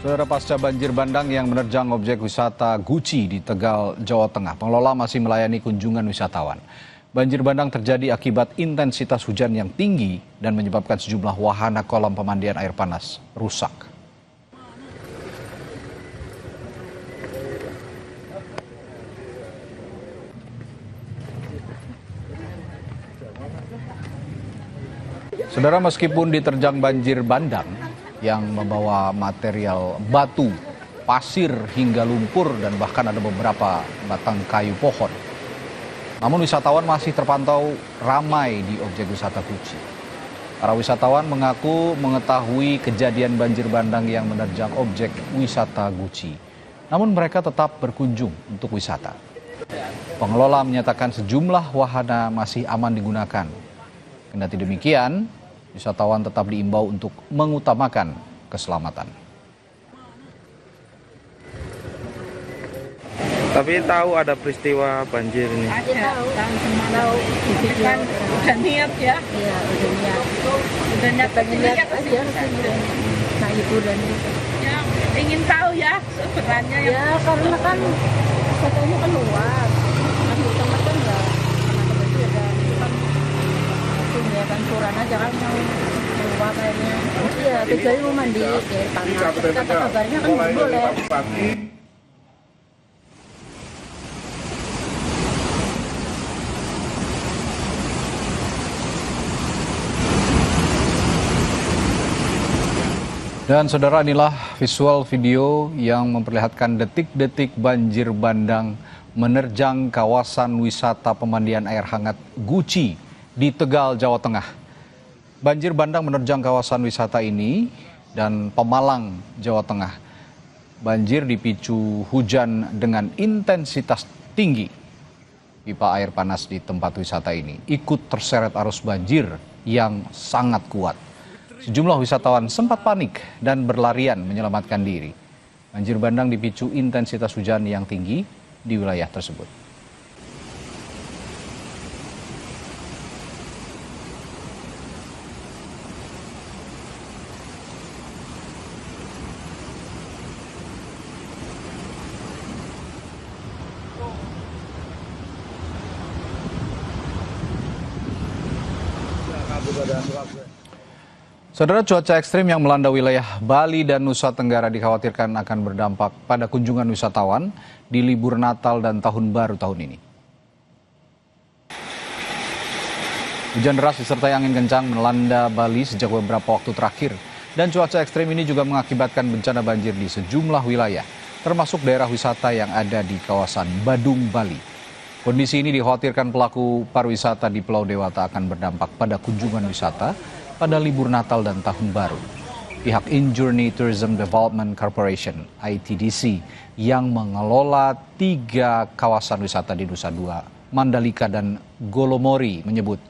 Saudara, pasca banjir bandang yang menerjang objek wisata Guci di Tegal, Jawa Tengah, pengelola masih melayani kunjungan wisatawan. Banjir bandang terjadi akibat intensitas hujan yang tinggi dan menyebabkan sejumlah wahana kolam pemandian air panas rusak. Saudara, meskipun diterjang banjir bandang yang membawa material batu, pasir hingga lumpur dan bahkan ada beberapa batang kayu pohon, namun wisatawan masih terpantau ramai di objek wisata Guci. Para wisatawan mengaku mengetahui kejadian banjir bandang yang menerjang objek wisata Guci, namun mereka tetap berkunjung untuk wisata. Pengelola menyatakan sejumlah wahana masih aman digunakan. Kendati demikian, wisatawan tetap diimbau untuk mengutamakan keselamatan. Tapi tahu ada peristiwa banjir ini? Tahu kan udah niat ya. Iya, udah niat. Udah niat aja. Nah, itu dan itu. Ya, ingin tahu ya sebenarnya. Ya, karena kan fotonya kan luas. Kan utama kan enggak. Karena tadi ada kan ya kan kurang aja kan yang keluar kayaknya. Iya, kecuali mau mandi di tanah. Kata kabarnya kan nggak boleh. Dan saudara, inilah visual video yang memperlihatkan detik-detik banjir bandang menerjang kawasan wisata pemandian air hangat Guci di Tegal, Jawa Tengah. Banjir bandang menerjang kawasan wisata ini dan Pemalang, Jawa Tengah. Banjir dipicu hujan dengan intensitas tinggi. Pipa air panas di tempat wisata ini ikut terseret arus banjir yang sangat kuat. Sejumlah wisatawan sempat panik dan berlarian menyelamatkan diri. Banjir bandang dipicu intensitas hujan yang tinggi di wilayah tersebut. Saudara, cuaca ekstrim yang melanda wilayah Bali dan Nusa Tenggara dikhawatirkan akan berdampak pada kunjungan wisatawan di libur Natal dan Tahun Baru tahun ini. Hujan deras disertai angin kencang melanda Bali sejak beberapa waktu terakhir. Dan cuaca ekstrim ini juga mengakibatkan bencana banjir di sejumlah wilayah, termasuk daerah wisata yang ada di kawasan Badung, Bali. Kondisi ini dikhawatirkan pelaku pariwisata di Pulau Dewata akan berdampak pada kunjungan wisata pada libur Natal dan Tahun Baru. Pihak InJourney Tourism Development Corporation (ITDC) yang mengelola 3 kawasan wisata di Nusa Dua, Mandalika dan Golomori menyebut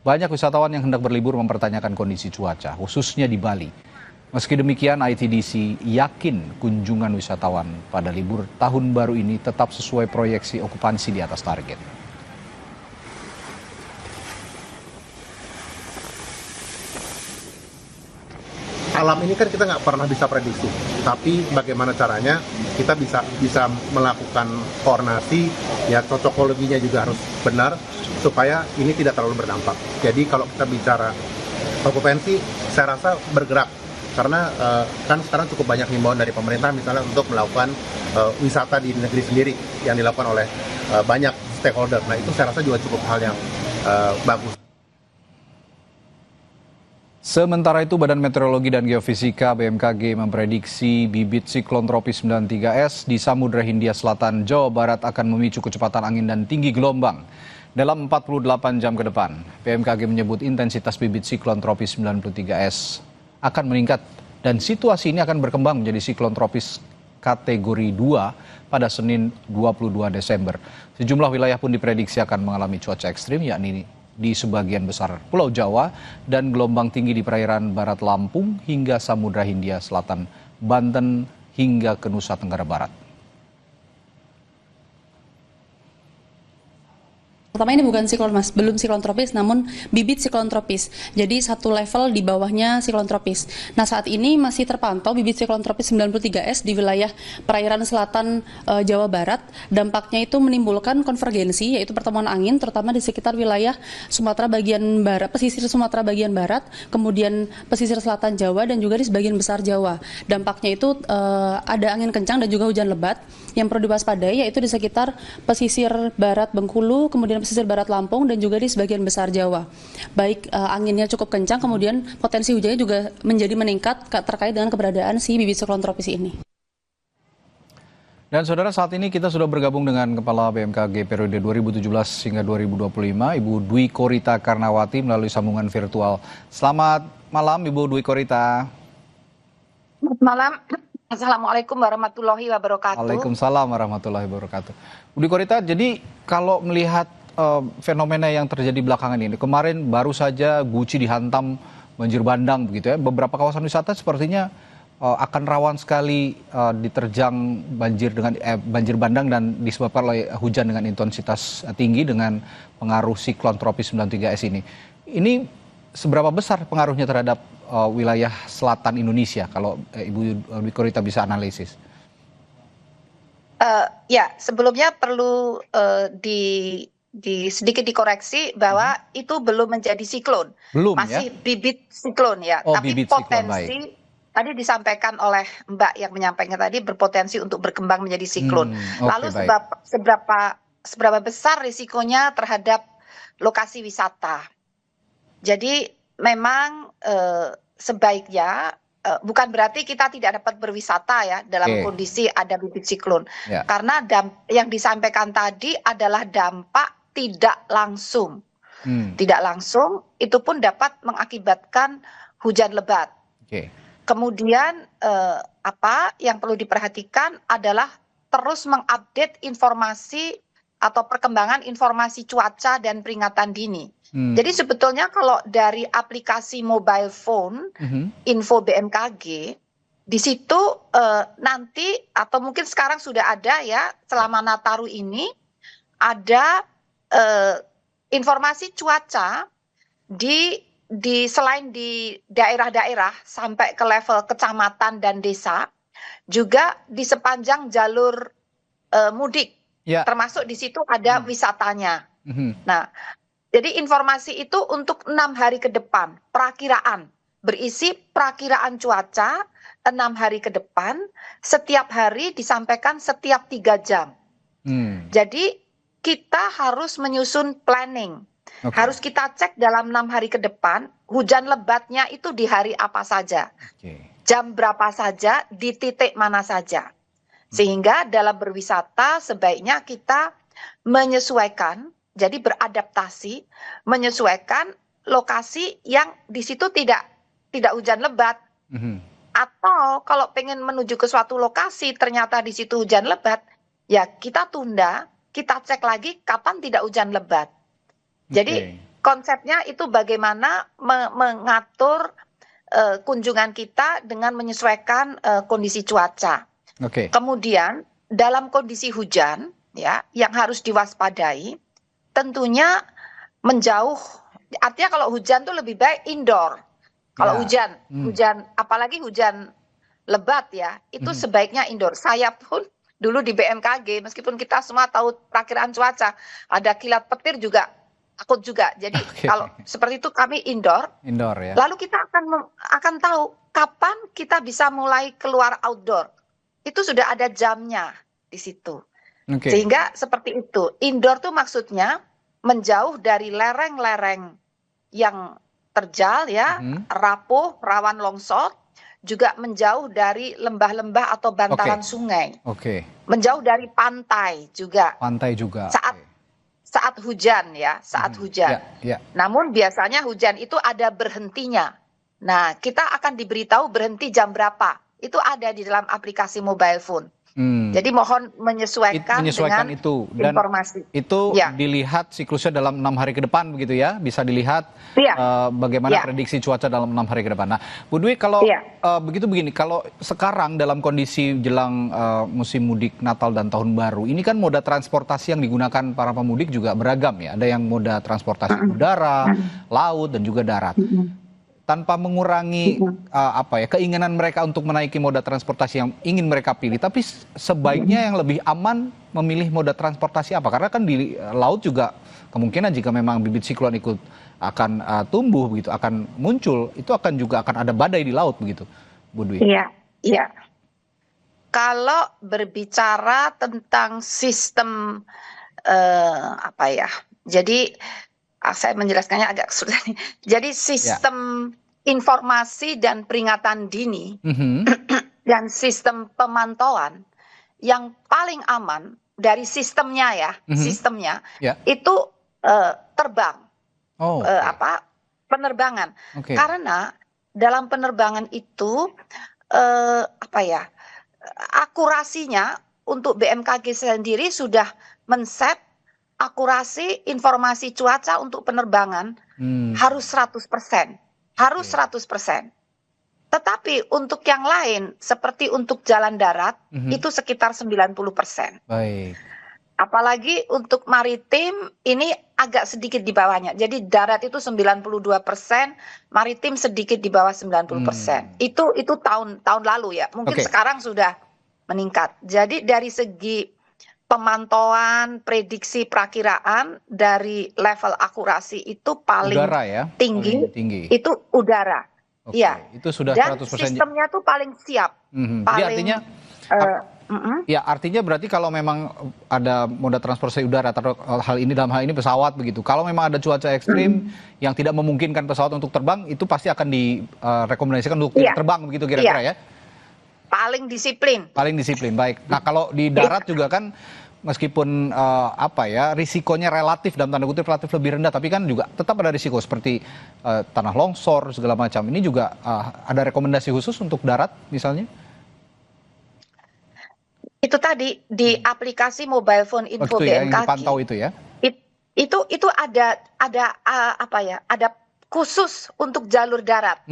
banyak wisatawan yang hendak berlibur mempertanyakan kondisi cuaca, khususnya di Bali. Meski demikian, ITDC yakin kunjungan wisatawan pada libur Tahun Baru ini tetap sesuai proyeksi okupansi di atas target. Alam ini kan kita nggak pernah bisa prediksi, tapi bagaimana caranya kita bisa melakukan koordinasi, ya cocokologinya juga harus benar supaya ini tidak terlalu berdampak. Jadi kalau kita bicara okupansi, saya rasa bergerak karena kan sekarang cukup banyak himbauan dari pemerintah misalnya untuk melakukan wisata di negeri sendiri yang dilakukan oleh banyak stakeholder. Nah itu saya rasa juga cukup hal yang bagus. Sementara itu, Badan Meteorologi dan Geofisika BMKG memprediksi bibit siklon tropis 93S di Samudra Hindia Selatan, Jawa Barat akan memicu kecepatan angin dan tinggi gelombang dalam 48 jam ke depan. BMKG menyebut intensitas bibit siklon tropis 93S akan meningkat dan situasi ini akan berkembang menjadi siklon tropis kategori 2 pada Senin 22 Desember. Sejumlah wilayah pun diprediksi akan mengalami cuaca ekstrim, yakni di sebagian besar Pulau Jawa dan gelombang tinggi di perairan barat Lampung hingga Samudra Hindia Selatan, Banten hingga ke Nusa Tenggara Barat. Pertama ini bukan siklon mas, belum siklon tropis namun bibit siklon tropis. Jadi satu level di bawahnya siklon tropis. Nah saat ini masih terpantau bibit siklon tropis 93S di wilayah perairan selatan Jawa Barat. Dampaknya itu menimbulkan konvergensi yaitu pertemuan angin terutama di sekitar wilayah Sumatera bagian barat, pesisir Sumatera bagian barat, kemudian pesisir selatan Jawa dan juga di sebagian besar Jawa. Dampaknya itu ada angin kencang dan juga hujan lebat yang perlu diwaspadai yaitu di sekitar pesisir barat Bengkulu, kemudian pesisir barat Lampung dan juga di sebagian besar Jawa. Baik anginnya cukup kencang, kemudian potensi hujannya juga menjadi meningkat terkait dengan keberadaan si bibit siklon tropis ini. Dan saudara, saat ini kita sudah bergabung dengan Kepala BMKG periode 2017 hingga 2025, Ibu Dwi Korita Karnawati melalui sambungan virtual. Selamat malam Ibu Dwi Korita. Selamat malam. Assalamualaikum warahmatullahi wabarakatuh. Waalaikumsalam warahmatullahi wabarakatuh. Bu Dwi Korita, jadi kalau melihat fenomena yang terjadi belakangan ini, kemarin baru saja Guci dihantam banjir bandang begitu ya. Beberapa kawasan wisata sepertinya akan rawan sekali diterjang banjir bandang dan disebabkan oleh hujan dengan intensitas tinggi dengan pengaruh siklon tropis 93S ini. Ini seberapa besar pengaruhnya terhadap wilayah selatan Indonesia kalau Ibu Dwi Korita bisa analisis? Ya, sebelumnya perlu sedikit dikoreksi bahwa itu belum menjadi siklon, masih ya? Bibit siklon ya, tapi bibit potensi siklon, tadi disampaikan oleh Mbak yang menyampaikan tadi berpotensi untuk berkembang menjadi siklon. Lalu seberapa besar risikonya terhadap lokasi wisata? Jadi memang sebaiknya bukan berarti kita tidak dapat berwisata ya dalam kondisi ada bibit siklon. Karena yang disampaikan tadi adalah dampak tidak langsung. Tidak langsung itu pun dapat mengakibatkan hujan lebat. Kemudian apa yang perlu diperhatikan adalah terus mengupdate informasi atau perkembangan informasi cuaca dan peringatan dini. Jadi sebetulnya kalau dari aplikasi mobile phone info BMKG di situ nanti atau mungkin sekarang sudah ada ya selama Nataru ini ada informasi cuaca selain di daerah-daerah sampai ke level kecamatan dan desa juga di sepanjang jalur mudik termasuk di situ ada wisatanya. Nah, jadi informasi itu untuk 6 hari ke depan, perakiraan, berisi perakiraan cuaca 6 hari ke depan, setiap hari disampaikan setiap 3 jam. Jadi kita harus menyusun planning, harus kita cek dalam 6 hari ke depan, hujan lebatnya itu di hari apa saja, jam berapa saja, di titik mana saja. Sehingga dalam berwisata sebaiknya kita menyesuaikan, jadi beradaptasi, menyesuaikan lokasi yang di situ tidak hujan lebat. Atau kalau pengen menuju ke suatu lokasi ternyata di situ hujan lebat, ya kita tunda, kita cek lagi kapan tidak hujan lebat. Jadi konsepnya itu bagaimana mengatur kunjungan kita dengan menyesuaikan kondisi cuaca. Kemudian dalam kondisi hujan ya yang harus diwaspadai tentunya menjauh, artinya kalau hujan tuh lebih baik indoor. Kalau hujan apalagi hujan lebat ya, itu sebaiknya indoor. Saya pun dulu di BMKG, meskipun kita semua tahu perakiraan cuaca, ada kilat petir juga, takut juga. Jadi kalau seperti itu kami indoor ya. Lalu kita akan tahu kapan kita bisa mulai keluar outdoor. Itu sudah ada jamnya di situ. Sehingga seperti itu. Indoor tuh maksudnya menjauh dari lereng-lereng yang terjal ya, rapuh, rawan longsor, juga menjauh dari lembah-lembah atau bantaran sungai. Menjauh dari pantai juga. Saat hujan ya, saat hujan. Namun biasanya hujan itu ada berhentinya. Nah, kita akan diberitahu berhenti jam berapa. Itu ada di dalam aplikasi mobile phone. Jadi mohon menyesuaikan dengan itu dan informasi. Itu Ya. dilihat siklusnya dalam 6 hari ke depan begitu ya, bisa dilihat bagaimana prediksi cuaca dalam 6 hari ke depan. Nah, Bu Dwi, kalau begitu begini, kalau sekarang dalam kondisi jelang musim mudik Natal dan Tahun Baru, ini kan moda transportasi yang digunakan para pemudik juga beragam ya. Ada yang moda transportasi udara, laut dan juga darat. Tanpa mengurangi keinginan mereka untuk menaiki moda transportasi yang ingin mereka pilih, tapi sebaiknya yang lebih aman memilih moda transportasi apa? Karena kan di laut juga kemungkinan jika memang bibit siklon ikut akan tumbuh begitu, akan muncul, itu akan ada badai di laut begitu, Bu Dwi. Iya. Kalau berbicara tentang sistem jadi saya menjelaskannya agak sulit. Jadi sistem informasi dan peringatan dini dan sistem pemantauan yang paling aman dari sistemnya itu terbang, penerbangan. Karena dalam penerbangan itu akurasinya untuk BMKG sendiri sudah men-set akurasi informasi cuaca untuk penerbangan harus 100%. Harus 100%. Tetapi untuk yang lain seperti untuk jalan darat itu sekitar 90%. Baik. Apalagi untuk maritim ini agak sedikit di bawahnya. Jadi darat itu 92%, maritim sedikit di bawah 90%. Itu tahun lalu ya. Mungkin sekarang sudah meningkat. Jadi dari segi pemantauan, prediksi, perakiraan dari level akurasi itu paling tinggi, itu udara. Iya. Itu sudah dan 100%. Sistemnya tuh paling siap. Jadi artinya berarti kalau memang ada moda transportasi udara atau dalam hal ini pesawat begitu. Kalau memang ada cuaca ekstrim yang tidak memungkinkan pesawat untuk terbang, itu pasti akan direkomendasikan untuk tidak terbang begitu kira-kira ya. Paling disiplin. Baik. Nah, kalau di darat juga kan meskipun risikonya relatif dalam tanda kutip relatif lebih rendah, tapi kan juga tetap ada risiko seperti tanah longsor segala macam. Ini juga ada rekomendasi khusus untuk darat misalnya? Itu tadi di aplikasi mobile phone info BMKG. Yang dipantau itu ya? Itu ada khusus untuk jalur darat,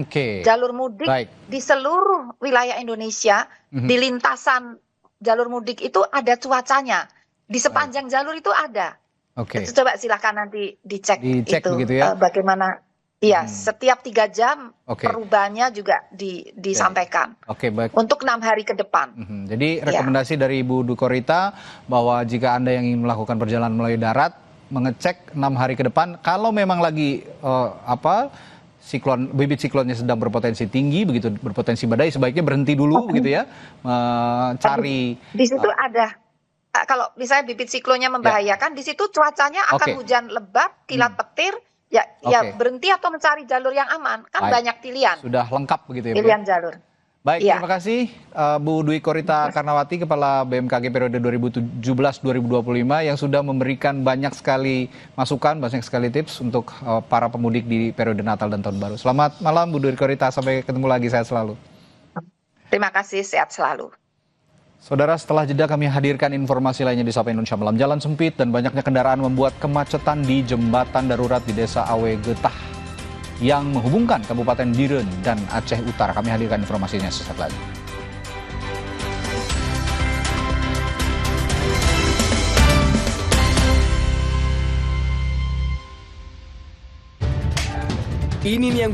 jalur mudik di seluruh wilayah Indonesia, di lintasan jalur mudik itu ada cuacanya, di sepanjang jalur itu ada. Coba silakan nanti dicek itu begitu ya? Bagaimana. Iya, setiap 3 jam perubahannya juga disampaikan. Baik. Untuk 6 hari ke depan. Jadi rekomendasi dari Ibu Dwi Korita bahwa jika Anda yang ingin melakukan perjalanan melalui darat, mengecek 6 hari ke depan, kalau memang lagi bibit siklonnya sedang berpotensi tinggi begitu, berpotensi badai, sebaiknya berhenti dulu begitu ya, mencari. Di situ ada kalau misalnya bibit siklonnya membahayakan, di situ cuacanya akan hujan lebat, kilat petir, ya berhenti atau mencari jalur yang aman, kan banyak pilihan. Sudah lengkap begitu ya, pilihan jalur. Baik, terima kasih Bu Dwi Korita Karnawati, Kepala BMKG periode 2017-2025 yang sudah memberikan banyak sekali masukan, banyak sekali tips untuk para pemudik di periode Natal dan Tahun Baru. Selamat malam Bu Dwi Korita, sampai ketemu lagi, sehat selalu. Terima kasih, sehat selalu. Saudara, setelah jeda kami hadirkan informasi lainnya di Sapa Indonesia Malam. Jalan sempit dan banyaknya kendaraan membuat kemacetan di jembatan darurat di Desa Awe Getah yang menghubungkan Kabupaten Biren dan Aceh Utara. Kami hadirkan informasinya sesaat lagi. Ini nih yang